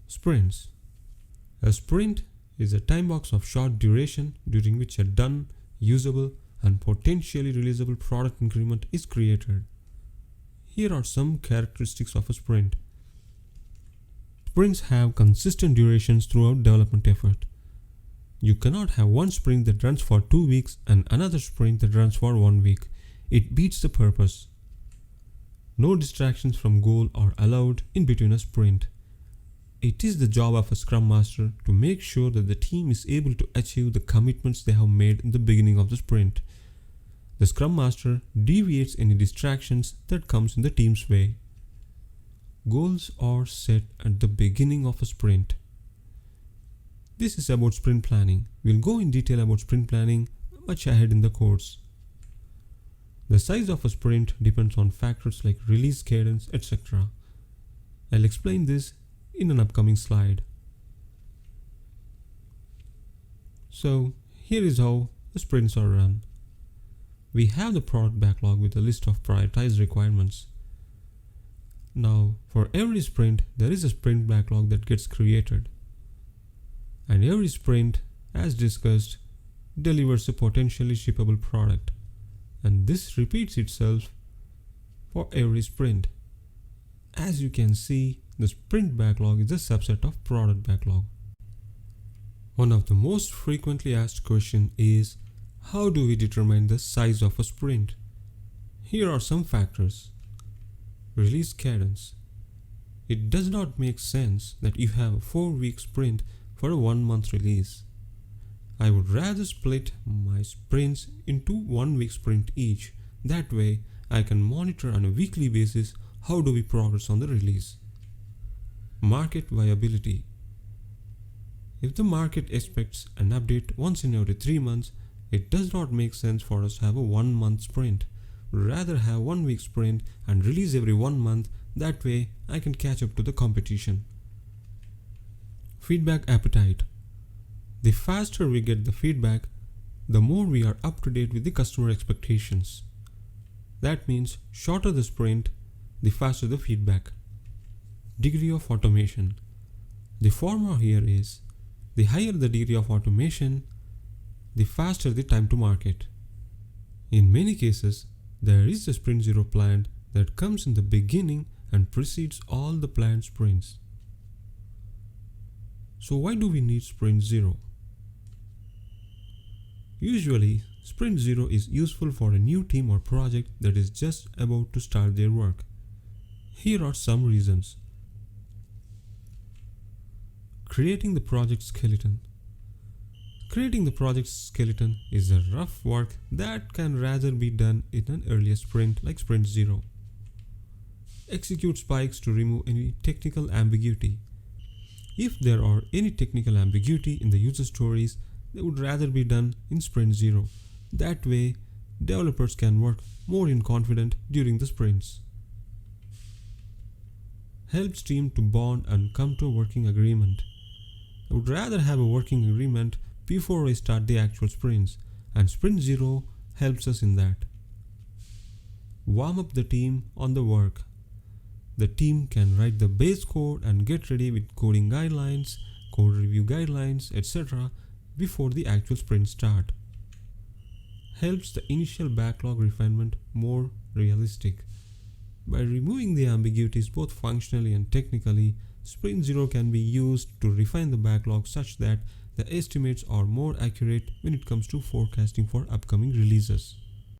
Sprints. A sprint is a time box of short duration during which a done, usable, and potentially releasable product increment is created. Here are some characteristics of a sprint. Sprints have consistent durations throughout development effort. You cannot have one sprint that runs for 2 weeks and another sprint that runs for 1 week. It beats the purpose. No distractions from goal are allowed in between a sprint. It is the job of a Scrum Master to make sure that the team is able to achieve the commitments they have made in the beginning of the sprint. The Scrum Master deviates any distractions that comes in the team's way. Goals are set at the beginning of a sprint. This is about sprint planning. We'll go in detail about sprint planning much ahead in the course. The size of a sprint depends on factors like release cadence, etc. I'll explain this in an upcoming slide. So here is how the sprints are run. We have the product backlog with a list of prioritized requirements. Now for every sprint there is a sprint backlog that gets created. And every sprint, as discussed, delivers a potentially shippable product. And this repeats itself for every sprint. As you can see, the sprint backlog is a subset of product backlog. One of the most frequently asked questions is, how do we determine the size of a sprint? Here are some factors. Release cadence. It does not make sense that you have a 4-week sprint for a 1-month release. I would rather split my sprints into 1-week sprint each. That way, I can monitor on a weekly basis how do we progress on the release. Market viability. If the market expects an update once in every 3 months, it does not make sense for us to have a 1-month sprint. Rather have 1-week sprint and release every 1 month. That way, I can catch up to the competition. Feedback appetite. The faster we get the feedback, the more we are up to date with the customer expectations. That means shorter the sprint, the faster the feedback. Degree of automation. The formula here is, the higher the degree of automation, the faster the time to market. In many cases, there is a sprint zero planned that comes in the beginning and precedes all the planned sprints. So why do we need sprint zero? Usually, sprint zero is useful for a new team or project that is just about to start their work. Here are some reasons. Creating the project skeleton. Creating the project skeleton is a rough work that can rather be done in an earlier sprint like sprint zero. Execute spikes to remove any technical ambiguity. If there are any technical ambiguity in the user stories, they would rather be done in sprint zero. That way, developers can work more in confidence during the sprints. Helps team to bond and come to a working agreement. I would rather have a working agreement before I start the actual sprints, and sprint zero helps us in that. Warm up the team on the work. The team can write the base code and get ready with coding guidelines, code review guidelines, etc. before the actual sprint start. Helps the initial backlog refinement more realistic. By removing the ambiguities both functionally and technically, sprint zero can be used to refine the backlog such that the estimates are more accurate when it comes to forecasting for upcoming releases.